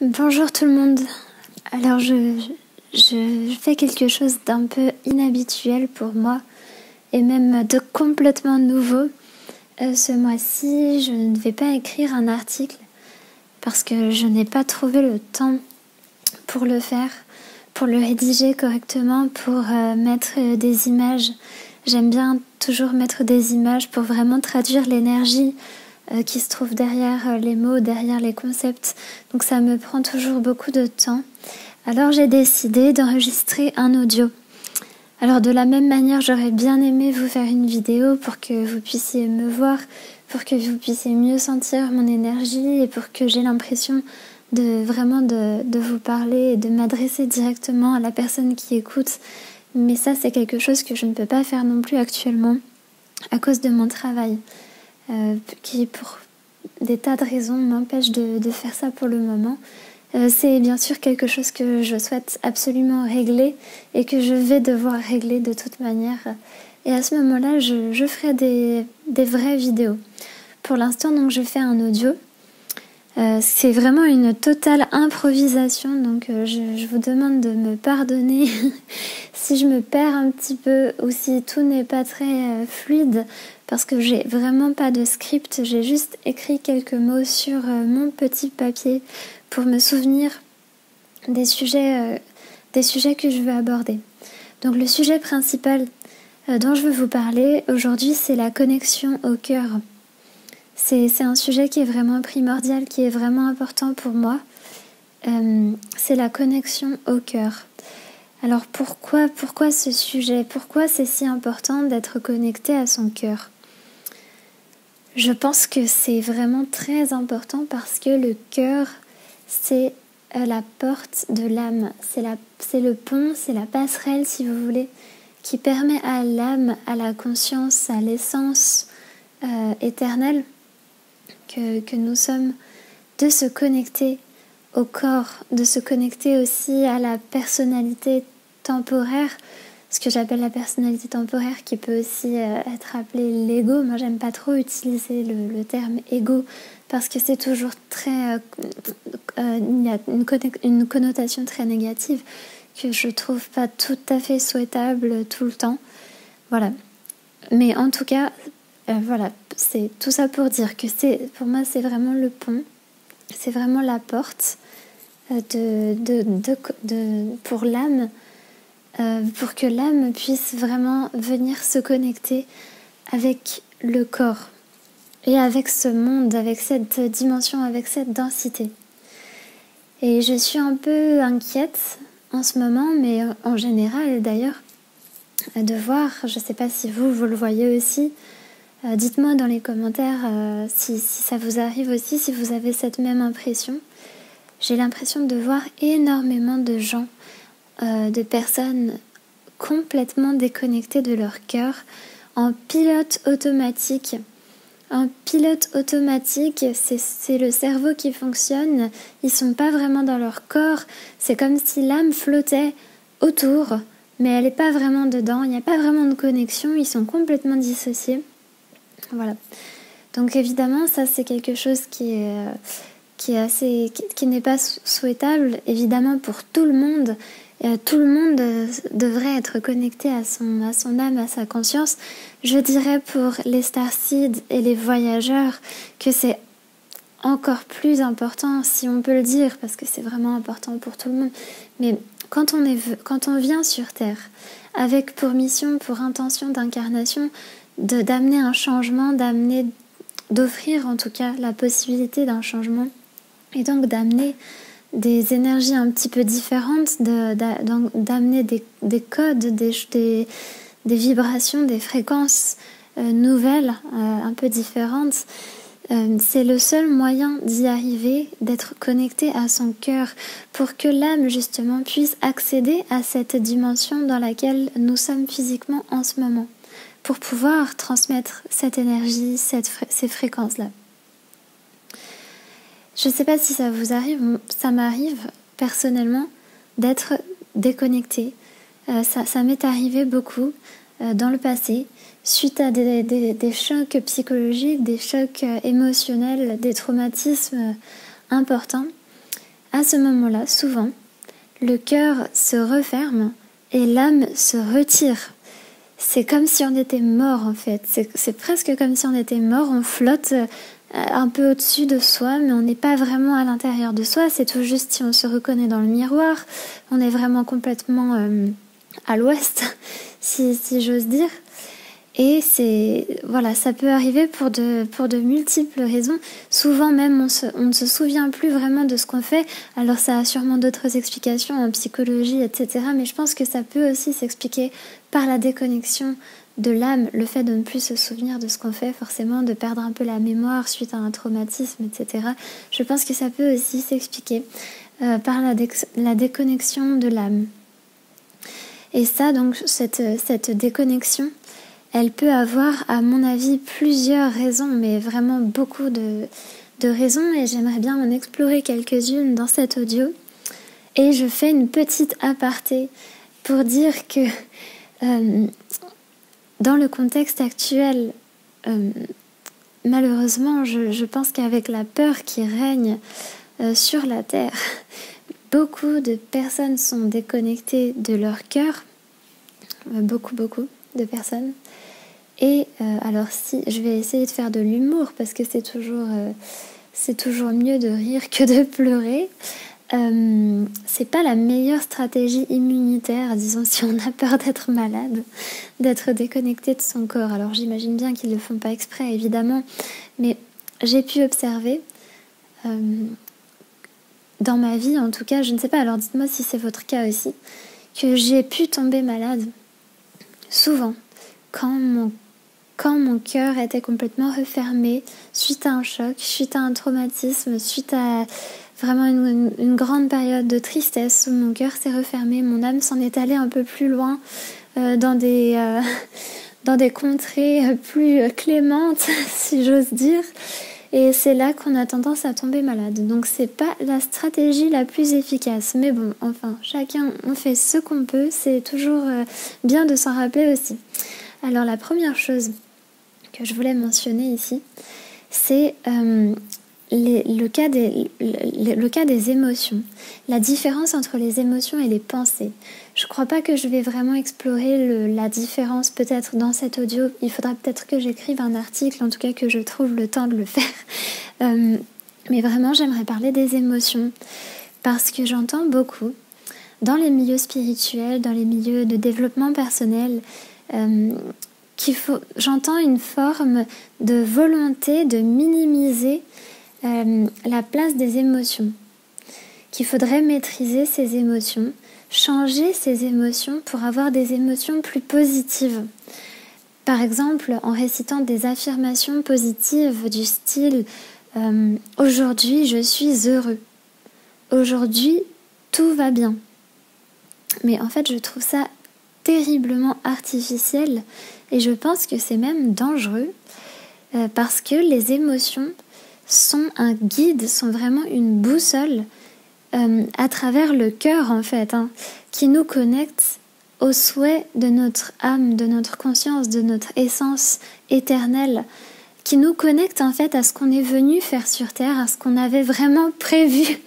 Bonjour tout le monde. Alors je fais quelque chose d'un peu inhabituel pour moi et même de complètement nouveau. Ce mois-ci, je ne vais pas écrire un article parce que je n'ai pas trouvé le temps pour le faire, pour le rédiger correctement, pour mettre des images. J'aime bien toujours mettre des images pour vraiment traduire l'énergie qui se trouve derrière les mots, derrière les concepts. Donc ça me prend toujours beaucoup de temps. Alors j'ai décidé d'enregistrer un audio. Alors de la même manière, j'aurais bien aimé vous faire une vidéo pour que vous puissiez me voir, pour que vous puissiez mieux sentir mon énergie et pour que j'ai l'impression de vous parler et de m'adresser directement à la personne qui écoute. Mais ça, c'est quelque chose que je ne peux pas faire non plus actuellement à cause de mon travail. Qui pour des tas de raisons m'empêche de faire ça pour le moment. C'est bien sûr quelque chose que je souhaite absolument régler et que je vais devoir régler de toute manière. Et à ce moment-là, je ferai des vraies vidéos. Pour l'instant, donc, je fais un audio. C'est vraiment une totale improvisation, donc je vous demande de me pardonner si je me perds un petit peu ou si tout n'est pas très fluide, parce que j'ai vraiment pas de script, j'ai juste écrit quelques mots sur mon petit papier pour me souvenir des sujets que je veux aborder. Donc le sujet principal dont je veux vous parler aujourd'hui, c'est la connexion au cœur. C'est un sujet qui est vraiment primordial, qui est vraiment important pour moi. C'est la connexion au cœur. Alors pourquoi ce sujet? Pourquoi c'est si important d'être connecté à son cœur? Je pense que c'est vraiment très important parce que le cœur, c'est la porte de l'âme. C'est le pont, c'est la passerelle, si vous voulez, qui permet à l'âme, à la conscience, à l'essence éternelle que nous sommes, de se connecter au corps, de se connecter aussi à la personnalité temporaire, ce que j'appelle la personnalité temporaire, qui peut aussi être appelée l'ego. Moi, j'aime pas trop utiliser le terme ego parce que c'est toujours très, il y a une connotation très négative que je trouve pas tout à fait souhaitable tout le temps. Voilà. Mais en tout cas, voilà, c'est tout ça pour dire que pour moi, c'est vraiment le pont, c'est vraiment la porte pour l'âme, pour que l'âme puisse vraiment venir se connecter avec le corps et avec ce monde, avec cette dimension, avec cette densité. Et je suis un peu inquiète en ce moment, mais en général d'ailleurs, de voir, je ne sais pas si vous le voyez aussi. Dites-moi dans les commentaires si ça vous arrive aussi, si vous avez cette même impression. J'ai l'impression de voir énormément de gens, de personnes complètement déconnectées de leur cœur, en pilote automatique. En pilote automatique, c'est le cerveau qui fonctionne, ils ne sont pas vraiment dans leur corps, c'est comme si l'âme flottait autour, mais elle n'est pas vraiment dedans, il n'y a pas vraiment de connexion, ils sont complètement dissociés. Voilà. Donc évidemment, ça c'est quelque chose qui n'est pas souhaitable, évidemment pour tout le monde. Tout le monde devrait être connecté à son âme, à sa conscience. Je dirais pour les starseeds et les voyageurs que c'est encore plus important, si on peut le dire, parce que c'est vraiment important pour tout le monde. Mais quand on vient sur Terre avec pour mission, pour intention d'incarnation, d'amener un changement, d'offrir en tout cas la possibilité d'un changement, et donc d'amener des énergies un petit peu différentes, d'amener des codes, des vibrations, des fréquences nouvelles, un peu différentes. C'est le seul moyen d'y arriver, d'être connecté à son cœur, pour que l'âme justement puisse accéder à cette dimension dans laquelle nous sommes physiquement en ce moment, pour pouvoir transmettre cette énergie, ces fréquences-là. Je ne sais pas si ça vous arrive, ça m'arrive personnellement d'être déconnectée. Ça m'est arrivé beaucoup dans le passé, suite à des chocs psychologiques, des chocs émotionnels, des traumatismes importants. à ce moment-là, souvent, le cœur se referme et l'âme se retire. C'est comme si on était mort en fait, c'est presque comme si on était mort, on flotte un peu au-dessus de soi, mais on n'est pas vraiment à l'intérieur de soi, c'est tout juste si on se reconnaît dans le miroir, on est vraiment complètement à l'ouest, si j'ose dire. Et voilà, ça peut arriver pour de multiples raisons. Souvent même, on ne se souvient plus vraiment de ce qu'on fait. Alors ça a sûrement d'autres explications en psychologie, etc. Mais je pense que ça peut aussi s'expliquer par la déconnexion de l'âme, le fait de ne plus se souvenir de ce qu'on fait, forcément, de perdre un peu la mémoire suite à un traumatisme, etc. Je pense que ça peut aussi s'expliquer par la déconnexion de l'âme. Et ça, donc, cette déconnexion, elle peut avoir, à mon avis, plusieurs raisons, mais vraiment beaucoup de raisons, et j'aimerais bien en explorer quelques-unes dans cet audio. Et je fais une petite aparté pour dire que dans le contexte actuel, malheureusement, je pense qu'avec la peur qui règne sur la Terre, beaucoup de personnes sont déconnectées de leur cœur, beaucoup de personnes. Et alors si je vais essayer de faire de l'humour parce que c'est toujours mieux de rire que de pleurer. C'est pas la meilleure stratégie immunitaire, disons, si on a peur d'être malade, d'être déconnecté de son corps. Alors j'imagine bien qu'ils le font pas exprès, évidemment, mais j'ai pu observer dans ma vie, en tout cas, je ne sais pas, alors dites-moi si c'est votre cas aussi, que j'ai pu tomber malade souvent quand mon cœur était complètement refermé suite à un choc, suite à un traumatisme, suite à vraiment une grande période de tristesse où mon cœur s'est refermé, mon âme s'en est allée un peu plus loin dans des contrées plus clémentes, si j'ose dire. Et c'est là qu'on a tendance à tomber malade. Donc c'est pas la stratégie la plus efficace. Mais bon, enfin, chacun, on fait ce qu'on peut. C'est toujours bien de s'en rappeler aussi. Alors la première chose que je voulais mentionner ici, c'est le cas des émotions. La différence entre les émotions et les pensées. Je crois pas que je vais vraiment explorer la différence peut-être dans cet audio. Il faudra peut-être que j'écrive un article, en tout cas que je trouve le temps de le faire. Mais vraiment, j'aimerais parler des émotions parce que j'entends beaucoup dans les milieux spirituels, dans les milieux de développement personnel, j'entends une forme de volonté de minimiser la place des émotions, qu'il faudrait maîtriser ces émotions, changer ces émotions pour avoir des émotions plus positives. Par exemple, en récitant des affirmations positives du style « Aujourd'hui, je suis heureux. Aujourd'hui, tout va bien. » Mais en fait, je trouve ça terriblement artificiel et je pense que c'est même dangereux parce que les émotions sont un guide, sont vraiment une boussole à travers le cœur en fait, qui nous connecte au souhait de notre âme, de notre conscience, de notre essence éternelle, qui nous connecte en fait à ce qu'on est venu faire sur Terre, à ce qu'on avait vraiment prévu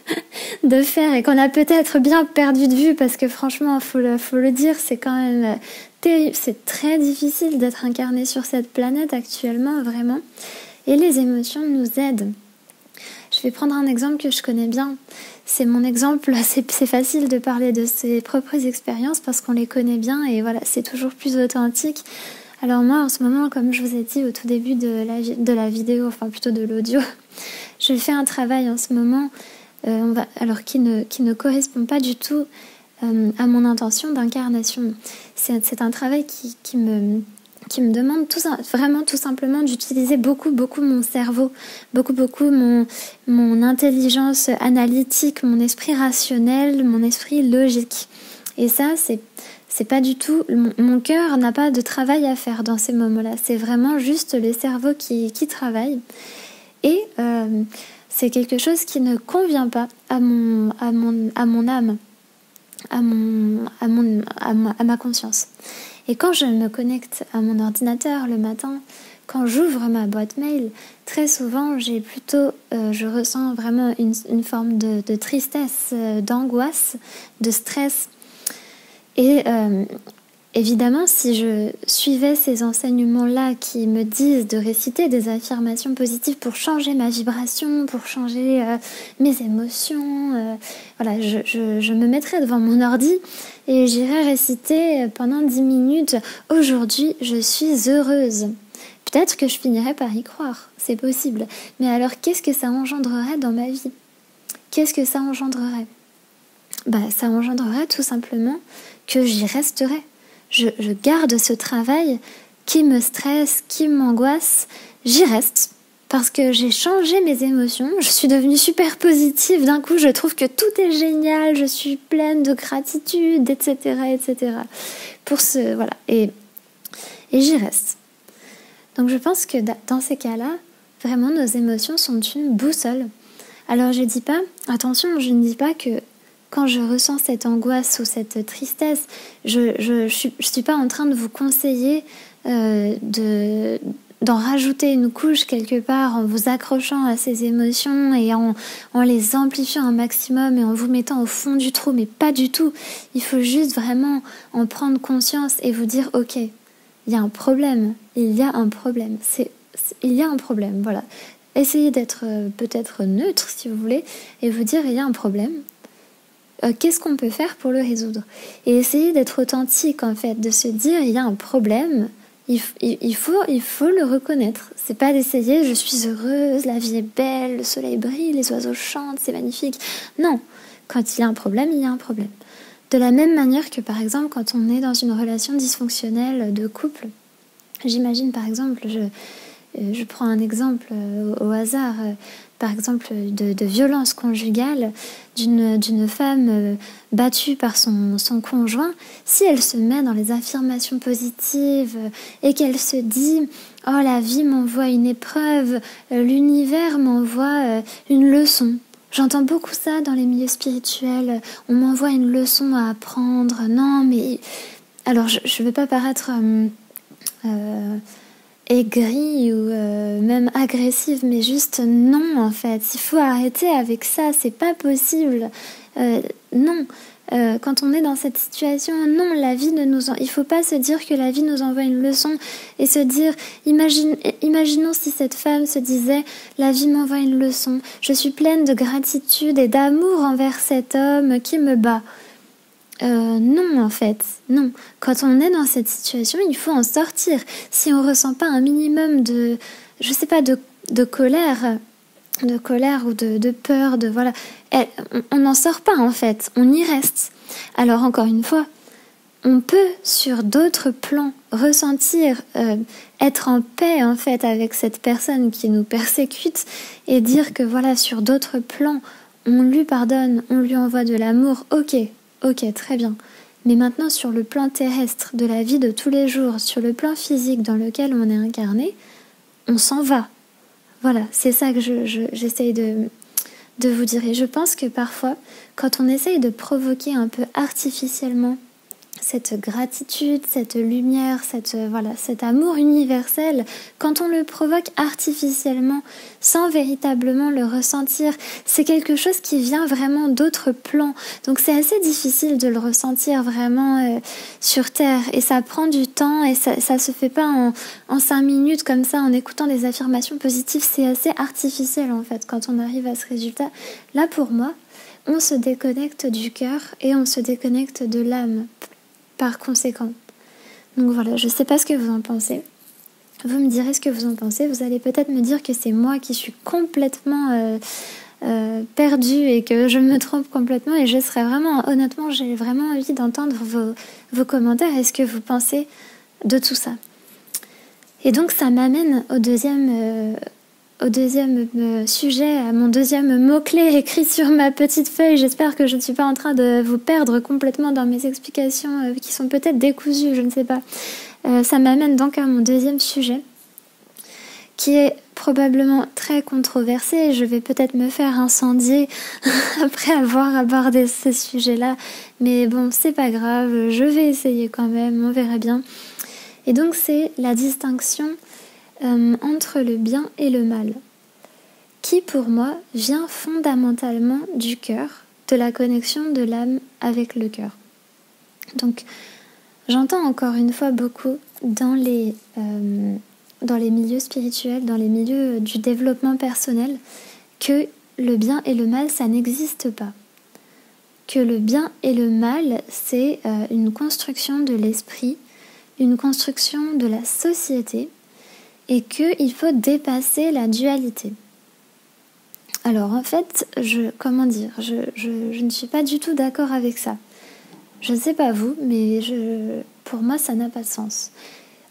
de faire et qu'on a peut-être bien perdu de vue parce que franchement, faut le dire, c'est quand même terrible, c'est très difficile d'être incarné sur cette planète actuellement, vraiment. Et les émotions nous aident. Je vais prendre un exemple que je connais bien. C'est mon exemple, c'est facile de parler de ses propres expériences parce qu'on les connaît bien et voilà, c'est toujours plus authentique. Alors moi, en ce moment, comme je vous ai dit au tout début de la vidéo, enfin plutôt de l'audio, je fais un travail en ce moment qui ne correspond pas du tout à mon intention d'incarnation. C'est un travail qui me demande vraiment tout simplement d'utiliser beaucoup mon cerveau, beaucoup mon intelligence analytique, mon esprit rationnel, mon esprit logique. Et ça, c'est pas du tout... Mon cœur n'a pas de travail à faire dans ces moments-là. C'est vraiment juste le cerveau qui travaille. Et c'est quelque chose qui ne convient pas à mon âme, à ma conscience. Et quand je me connecte à mon ordinateur le matin, quand j'ouvre ma boîte mail, très souvent, je ressens vraiment une forme de tristesse, d'angoisse, de stress. Et évidemment, si je suivais ces enseignements-là qui me disent de réciter des affirmations positives pour changer ma vibration, pour changer mes émotions, voilà, je me mettrais devant mon ordi et j'irais réciter pendant 10 minutes « Aujourd'hui, je suis heureuse ». Peut-être que je finirais par y croire, c'est possible. Mais alors, qu'est-ce que ça engendrerait dans ma vie? Qu'est-ce que ça engendrerait? Ça engendrerait tout simplement que j'y resterai. Je garde ce travail qui me stresse, qui m'angoisse, j'y reste. Parce que j'ai changé mes émotions, je suis devenue super positive, d'un coup je trouve que tout est génial, je suis pleine de gratitude, etc. etc. Voilà. Et j'y reste. Donc je pense que dans ces cas-là, vraiment nos émotions sont une boussole. Alors je ne dis pas que quand je ressens cette angoisse ou cette tristesse, je suis pas en train de vous conseiller d'en rajouter une couche quelque part en vous accrochant à ces émotions et en les amplifiant un maximum et en vous mettant au fond du trou, mais pas du tout. Il faut juste vraiment en prendre conscience et vous dire ok, il y a un problème, il y a un problème, voilà. Essayez d'être peut-être neutre si vous voulez et vous dire il y a un problème. Qu'est-ce qu'on peut faire pour le résoudre? Et essayer d'être authentique en fait, de se dire il y a un problème, il faut le reconnaître. C'est pas d'essayer je suis heureuse, la vie est belle, le soleil brille, les oiseaux chantent, c'est magnifique. Non, quand il y a un problème, il y a un problème. De la même manière que par exemple quand on est dans une relation dysfonctionnelle de couple, j'imagine par exemple, je prends un exemple au hasard, par exemple de violence conjugale d'une femme battue par son conjoint. Si elle se met dans les affirmations positives et qu'elle se dit « Oh, la vie m'envoie une épreuve, l'univers m'envoie une leçon ». J'entends beaucoup ça dans les milieux spirituels. On m'envoie une leçon à apprendre. Non, mais... Alors, je ne veux pas paraître... aigrie ou même agressive, mais juste non en fait. Il faut arrêter avec ça, c'est pas possible. Non. Quand on est dans cette situation, non, il faut pas se dire que la vie nous envoie une leçon et se dire, imaginons si cette femme se disait, la vie m'envoie une leçon, je suis pleine de gratitude et d'amour envers cet homme qui me bat. Non en fait, non. Quand on est dans cette situation, il faut en sortir. Si on ressent pas un minimum de colère ou de peur, voilà, on n'en sort pas en fait, on y reste. Alors encore une fois, on peut sur d'autres plans ressentir, être en paix en fait avec cette personne qui nous persécute et dire que voilà, sur d'autres plans, on lui pardonne, on lui envoie de l'amour, Ok, très bien. Mais maintenant, sur le plan terrestre de la vie de tous les jours, sur le plan physique dans lequel on est incarné, on s'en va. Voilà, c'est ça que j'essaye de vous dire. Et je pense que parfois, quand on essaye de provoquer un peu artificiellement cette gratitude, cette lumière, cet amour universel, quand on le provoque artificiellement, sans véritablement le ressentir, c'est quelque chose qui vient vraiment d'autres plans. Donc c'est assez difficile de le ressentir vraiment sur Terre. Et ça prend du temps et ça se fait pas en 5 minutes comme ça, en écoutant des affirmations positives. C'est assez artificiel en fait, quand on arrive à ce résultat. Là, pour moi, on se déconnecte du cœur et on se déconnecte de l'âme. Par conséquent. Donc voilà, je ne sais pas ce que vous en pensez. Vous me direz ce que vous en pensez. Vous allez peut-être me dire que c'est moi qui suis complètement perdue et que je me trompe complètement. Et je serais vraiment, honnêtement, j'ai vraiment envie d'entendre vos commentaires et ce que vous pensez de tout ça. Et donc ça m'amène au deuxième sujet, à mon deuxième mot-clé écrit sur ma petite feuille. J'espère que je ne suis pas en train de vous perdre complètement dans mes explications qui sont peut-être décousues, je ne sais pas. Ça m'amène donc à mon deuxième sujet, qui est probablement très controversé. Je vais peut-être me faire incendier après avoir abordé ce sujet-là. Mais bon, c'est pas grave, je vais essayer quand même, on verra bien. Et donc c'est la distinction entre le bien et le mal, qui pour moi vient fondamentalement du cœur, de la connexion de l'âme avec le cœur. Donc j'entends encore une fois beaucoup dans les milieux spirituels, dans les milieux du développement personnel, que le bien et le mal, ça n'existe pas. Que le bien et le mal, c'est une construction de l'esprit, une construction de la société, et qu'il faut dépasser la dualité. Alors en fait, je ne suis pas du tout d'accord avec ça. Je ne sais pas vous, mais pour moi, ça n'a pas de sens.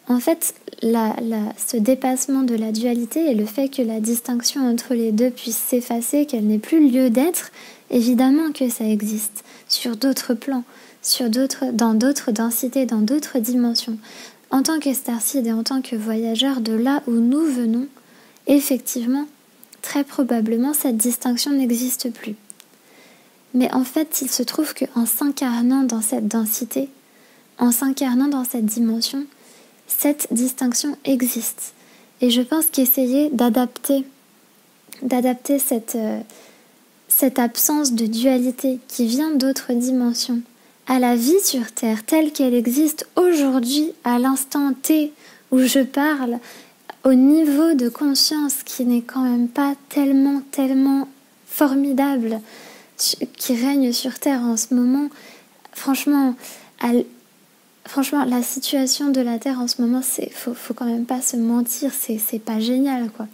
En fait, ce dépassement de la dualité et le fait que la distinction entre les deux puisse s'effacer, qu'elle n'ait plus lieu d'être, évidemment que ça existe sur d'autres plans, dans d'autres densités, dans d'autres dimensions. En tant que starseed et en tant que voyageur de là où nous venons, effectivement, très probablement, cette distinction n'existe plus. Mais en fait, il se trouve qu'en s'incarnant dans cette densité, en s'incarnant dans cette dimension, cette distinction existe. Et je pense qu'essayer d'adapter cette absence de dualité qui vient d'autres dimensions à la vie sur Terre telle qu'elle existe aujourd'hui, à l'instant T où je parle, au niveau de conscience qui n'est quand même pas tellement formidable qui règne sur Terre en ce moment, franchement, la situation de la Terre en ce moment, faut quand même pas se mentir, c'est pas génial, quoi.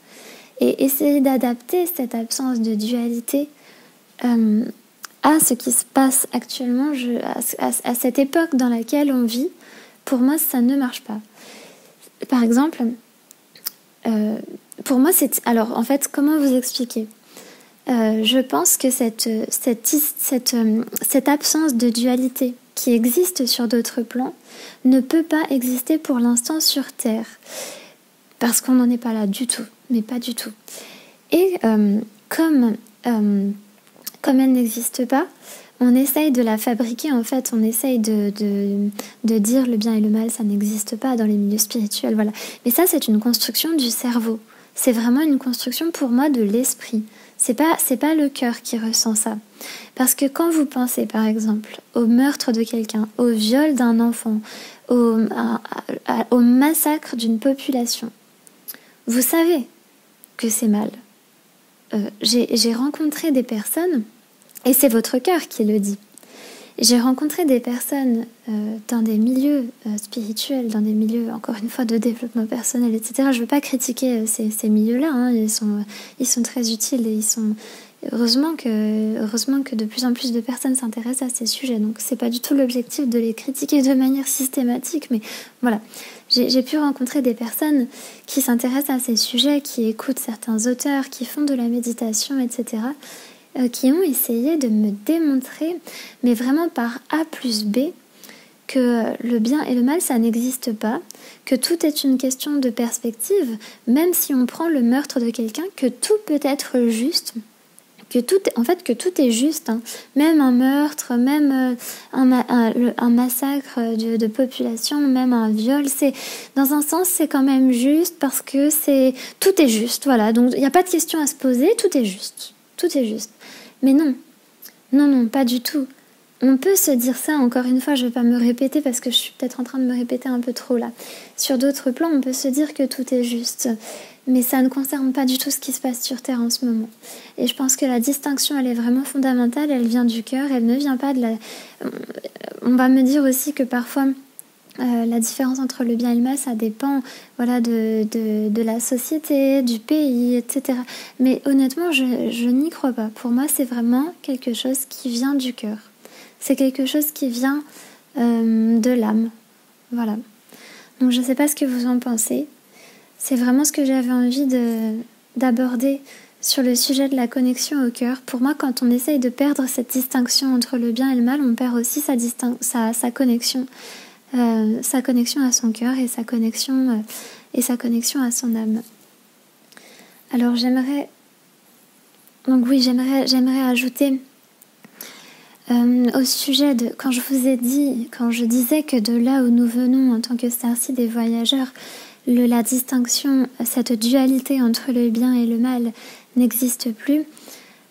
Et essayer d'adapter cette absence de dualité à ce qui se passe actuellement, à cette époque dans laquelle on vit, pour moi, ça ne marche pas. Par exemple, pour moi, alors, en fait, comment vous expliquer ? Je pense que cette absence de dualité qui existe sur d'autres plans ne peut pas exister pour l'instant sur Terre. Parce qu'on n'en est pas là du tout, mais pas du tout. Et comme elle n'existe pas, on essaye de la fabriquer, en fait, on essaye de dire le bien et le mal, ça n'existe pas dans les milieux spirituels, voilà. Mais ça, c'est une construction du cerveau. C'est vraiment une construction, pour moi, de l'esprit. C'est pas le cœur qui ressent ça. Parce que quand vous pensez, par exemple, au meurtre de quelqu'un, au viol d'un enfant, au massacre d'une population, vous savez que c'est mal. J'ai rencontré des personnes, et c'est votre cœur qui le dit. J'ai rencontré des personnes dans des milieux spirituels, dans des milieux, encore une fois, de développement personnel, etc. Je ne veux pas critiquer ces milieux-là, hein. Ils sont très utiles et heureusement que de plus en plus de personnes s'intéressent à ces sujets. Donc c'est pas du tout l'objectif de les critiquer de manière systématique, mais voilà. J'ai pu rencontrer des personnes qui s'intéressent à ces sujets, qui écoutent certains auteurs, qui font de la méditation, etc., qui ont essayé de me démontrer, mais vraiment par A plus B, que le bien et le mal, ça n'existe pas, que tout est une question de perspective, même si on prend le meurtre de quelqu'un, que tout peut être juste, que tout est juste, hein. Même un meurtre, même un massacre de population, même un viol, dans un sens, c'est quand même juste parce que tout est juste, voilà. Donc il n'y a pas de question à se poser, tout est juste. Tout est juste. Mais non, pas du tout. On peut se dire ça, encore une fois, je ne vais pas me répéter parce que je suis peut-être en train de me répéter un peu trop là. Sur d'autres plans, on peut se dire que tout est juste. Mais ça ne concerne pas du tout ce qui se passe sur Terre en ce moment. Et je pense que la distinction, elle est vraiment fondamentale, elle vient du cœur, elle ne vient pas de la... On va me dire aussi que parfois... la différence entre le bien et le mal, ça dépend, voilà, de la société, du pays, etc. Mais honnêtement, je n'y crois pas. Pour moi, c'est vraiment quelque chose qui vient du cœur. C'est quelque chose qui vient de l'âme. Voilà. Donc, je ne sais pas ce que vous en pensez. C'est vraiment ce que j'avais envie d'aborder sur le sujet de la connexion au cœur. Pour moi, quand on essaye de perdre cette distinction entre le bien et le mal, on perd aussi sa connexion. Sa connexion à son cœur et sa connexion à son âme. Alors j'aimerais ajouter au sujet de quand je disais que de là où nous venons en tant que starseed et voyageurs, la distinction, cette dualité entre le bien et le mal n'existe plus.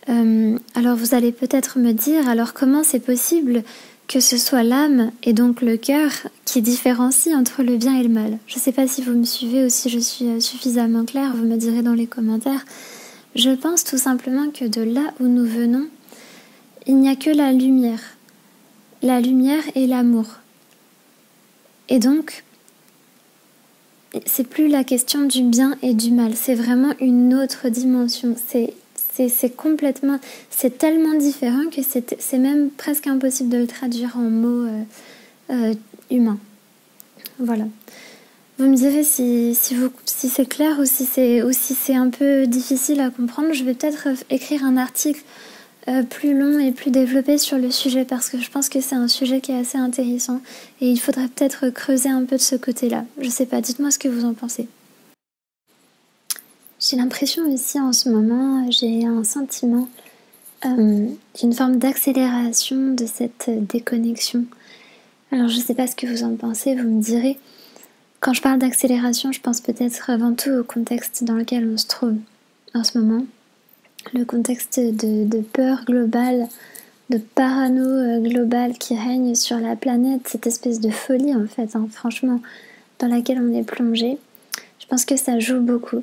Alors vous allez peut-être me dire, alors comment c'est possible que ce soit l'âme et donc le cœur qui différencie entre le bien et le mal? Je ne sais pas si vous me suivez ou si je suis suffisamment claire, vous me direz dans les commentaires. Je pense tout simplement que de là où nous venons, il n'y a que la lumière et l'amour. Et donc, c'est plus la question du bien et du mal, c'est vraiment une autre dimension. C'est complètement, c'est tellement différent que c'est même presque impossible de le traduire en mots humains. Voilà. Vous me direz si c'est clair ou si c'est un peu difficile à comprendre. Je vais peut-être écrire un article plus long et plus développé sur le sujet parce que je pense que c'est un sujet qui est assez intéressant et il faudrait peut-être creuser un peu de ce côté-là. Je sais pas, dites-moi ce que vous en pensez. J'ai l'impression aussi en ce moment, j'ai un sentiment d'une forme d'accélération de cette déconnexion. Alors je ne sais pas ce que vous en pensez, vous me direz. Quand je parle d'accélération, je pense peut-être avant tout au contexte dans lequel on se trouve en ce moment. Le contexte de peur globale, de parano globale qui règne sur la planète, cette espèce de folie en fait, franchement, dans laquelle on est plongé. Je pense que ça joue beaucoup.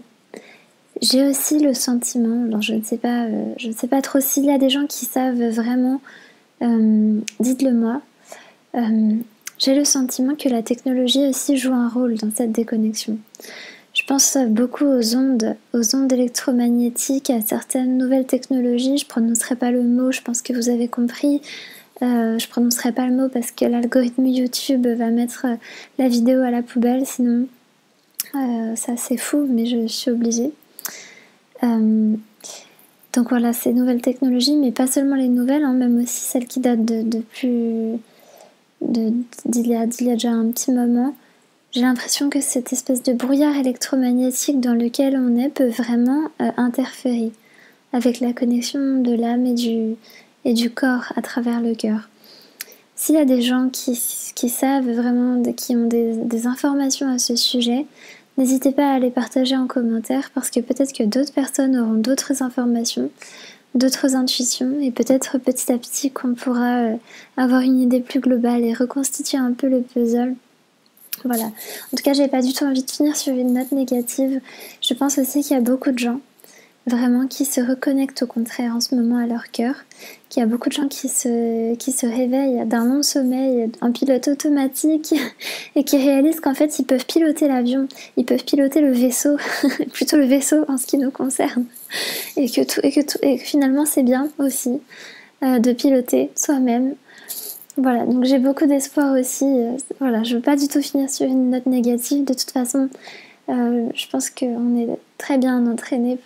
J'ai aussi le sentiment, alors je ne sais pas trop s'il y a des gens qui savent vraiment, dites-le moi. J'ai le sentiment que la technologie aussi joue un rôle dans cette déconnexion. Je pense beaucoup aux ondes électromagnétiques, à certaines nouvelles technologies. Je ne prononcerai pas le mot, je pense que vous avez compris. Je ne prononcerai pas le mot parce que l'algorithme YouTube va mettre la vidéo à la poubelle, sinon ça c'est fou, mais je suis obligée. Donc voilà, ces nouvelles technologies, mais pas seulement les nouvelles, même aussi celles qui datent d'il y a déjà un petit moment. J'ai l'impression que cette espèce de brouillard électromagnétique dans lequel on est peut vraiment interférer avec la connexion de l'âme et du corps à travers le cœur. S'il y a des gens qui savent vraiment, qui ont des informations à ce sujet, n'hésitez pas à les partager en commentaire parce que peut-être que d'autres personnes auront d'autres informations, d'autres intuitions et peut-être petit à petit qu'on pourra avoir une idée plus globale et reconstituer un peu le puzzle. Voilà. En tout cas, j'ai pas du tout envie de finir sur une note négative. Je pense aussi qu'il y a beaucoup de gens vraiment qui se reconnectent au contraire en ce moment à leur cœur, qu'il y a beaucoup de gens qui se réveillent d'un long sommeil en pilote automatique et qui réalisent qu'en fait ils peuvent piloter l'avion, ils peuvent piloter le vaisseau, plutôt le vaisseau en ce qui nous concerne, et que finalement c'est bien aussi de piloter soi-même. Voilà, donc j'ai beaucoup d'espoir aussi. Voilà, je veux pas du tout finir sur une note négative. De toute façon, je pense qu'on est très bien entraîné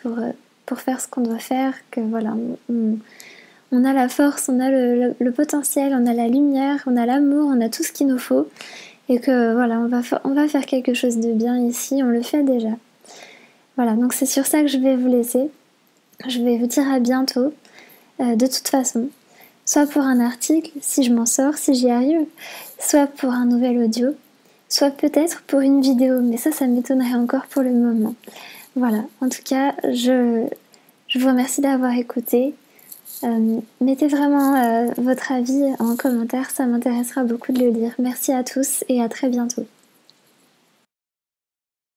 pour faire ce qu'on doit faire, que voilà, on a la force, on a le potentiel, on a la lumière, on a l'amour, on a tout ce qu'il nous faut, et que voilà, on va faire quelque chose de bien ici, on le fait déjà. Voilà, donc c'est sur ça que je vais vous laisser. Je vais vous dire à bientôt, de toute façon. Soit pour un article, si je m'en sors, si j'y arrive, soit pour un nouvel audio, soit peut-être pour une vidéo, mais ça m'étonnerait encore pour le moment. Voilà, en tout cas, je vous remercie d'avoir écouté. Mettez vraiment votre avis en commentaire, ça m'intéressera beaucoup de le lire. Merci à tous et à très bientôt.